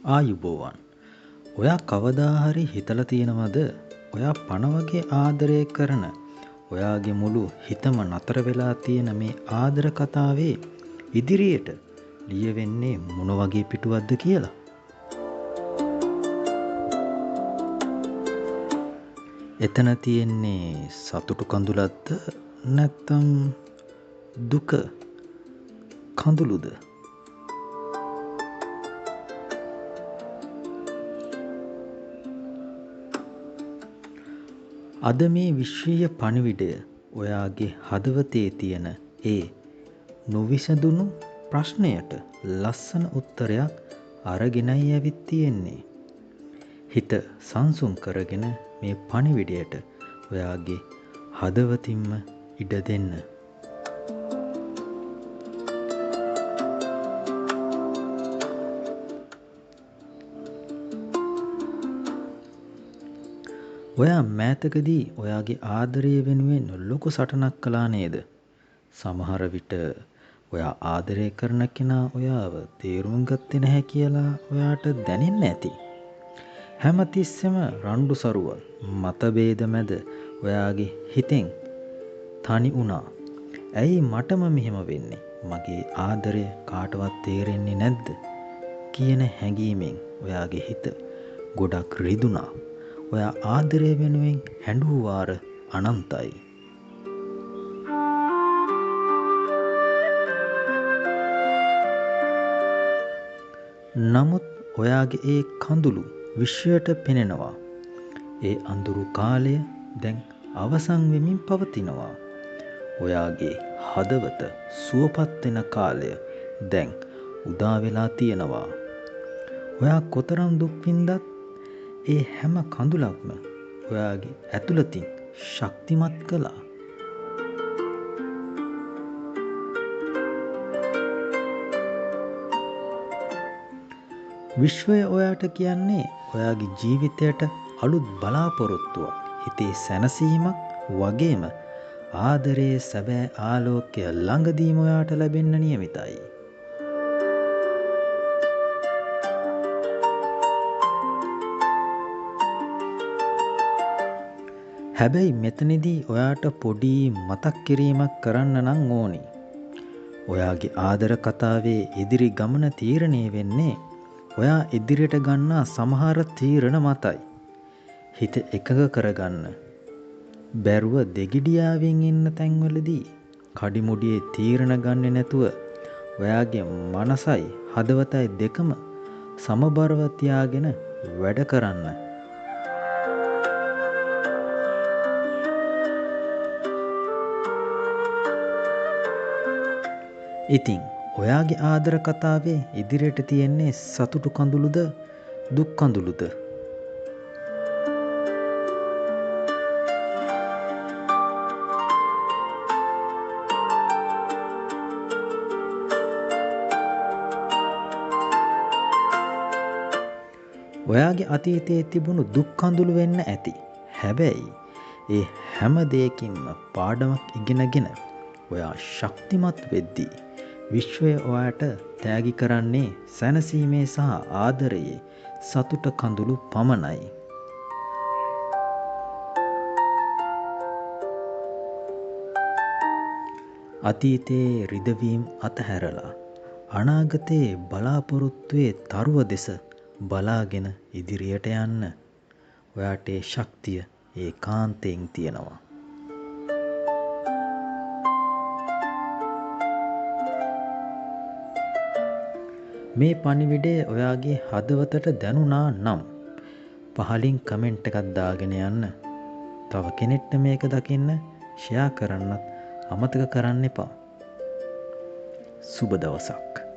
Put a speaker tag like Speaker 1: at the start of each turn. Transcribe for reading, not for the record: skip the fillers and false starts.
Speaker 1: ආයුබෝවන්. ඔයා කවදා හරි හිතලා තියෙනවද? ඔයා පණ වගේ ආදරය කරන ඔයාගේ මුළු හිතම නතර වෙලා තියෙන මේ ආදර කතාවේ ඉදිරියට ලියවෙන්නේ මොන වගේ පිටුවක්ද කියලා? එතන තියෙන්නේ සතුටු කඳුලක්ද නැත්නම් දුක කඳුළුද? අද මේ විශ්වීය පණිවිඩය ඔයාගේ හදවතේ තියෙන ඒ නොවිසඳුණු ප්‍රශ්නයට ලස්සන උත්තරයක් අරගෙනයි ඇවිත් තියෙන්නේ. හිත සංසුන් කරගෙන මේ පණිවිඩයට ඔයාගේ හදවතින්ම ඉඩ දෙන්න. ඔයා මෑතකදී ඔයාගේ ආදරය වෙනුවෙන් ලොකු සටනක් කළා නේද? සමහර විට ඔයා ආදරය කරන කෙනා ඔයාව තේරුම් ගත්තේ නැහැ කියලා ඔයාට දැනෙන්න ඇති. හැමතිස්සෙම රණ්ඩු සරුවල් මතභේද මැද ඔයාගේ හිතෙන් තනි වුණා. ඇයි මටම මෙහෙම වෙන්නේ? මගේ ආදරය කාටවත් තේරෙන්නේ නැද්ද? කියන හැඟීමෙන් ඔයාගේ හිත ගොඩක් රිදුණා. ඔයා ආදරය වෙනුවෙන් හැඬු වාර අනන්තයි. නමුත් ඔයාගේ ඒ කඳුළු විශ්වයට පෙනෙනවා. ඒ අඳුරු කාලය දැන් අවසන් වෙමින් පවතිනවා. ඔයාගේ හදවත සුවපත් වෙන කාලය දැන් උදා වෙලා තියෙනවා. ඔයා කොතරම් දුක් විඳත් ඒ හැම කඳුලක්ම ඔයාගේ ඇතුළතින් ශක්තිමත් කළා. විශ්වය ඔයාට කියන්නේ ඔයාගේ ජීවිතයට අලුත් බලාපොරොත්තුවක්, හිතේ සැනසීමක් වගේම ආදරයේ සැබෑ ආලෝකය ළඟදීම ඔයාට ලැබෙන්න නියමිතයි. හැබැයි මෙතනදී ඔයාට පොඩි මතක් කිරීමක් කරන්න නම් ඕනි. ඔයාගේ ආදර කතාවේ ඉදිරි ගමන තීරණය වෙන්නේ ඔයා ඉදිරියට ගන්නා සමහර තීරණ මතයි. හිත එකඟ කරගන්න බැරුව දෙගිඩියාවෙන් ඉන්න තැන්වලදී කඩිමුඩියේ තීරණ ගන්නේ නැතුව ඔයාගේ මනසයි හදවතයි දෙකම සමබරව තියාගෙන වැඩ කරන්න. ඉතින් ඔයාගේ ආදර කතාවේ ඉදිරියට තියෙන්නේ සතුටු කඳුළුද දුක් කඳුළුද? ඔයාගේ අතීතයේ තිබුණු දුක් කඳුළු වෙන්න ඇති. හැබැයි ඒ හැම දෙයකින්ම පාඩමක් ඉගෙනගෙන ඔයා ශක්තිමත් වෙද්දී විශ්වය ඔයාට තෑගි කරන්නේ සැනසීමේ සහ ආදරයේ සතුට කඳුළු පමණයි. අතීතයේ රිදවීම් අතහැරලා අනාගතයේ බලාපොරොත්තුවේ තරුව දෙස බලාගෙන ඉදිරියට යන්න ඔයාට ඒ ශක්තිය ඒකාන්තයෙන් තියෙනවා. මේ පණිවිඩය ඔයාගේ හදවතට දැනුණා නම් පහලින් කමෙන්ට් එකක් දාගෙන යන්න. තව කෙනෙක්ට මේක දකින්න ෂෙයා කරන්නත් අමතක කරන්න එපා. සුබ දවසක්.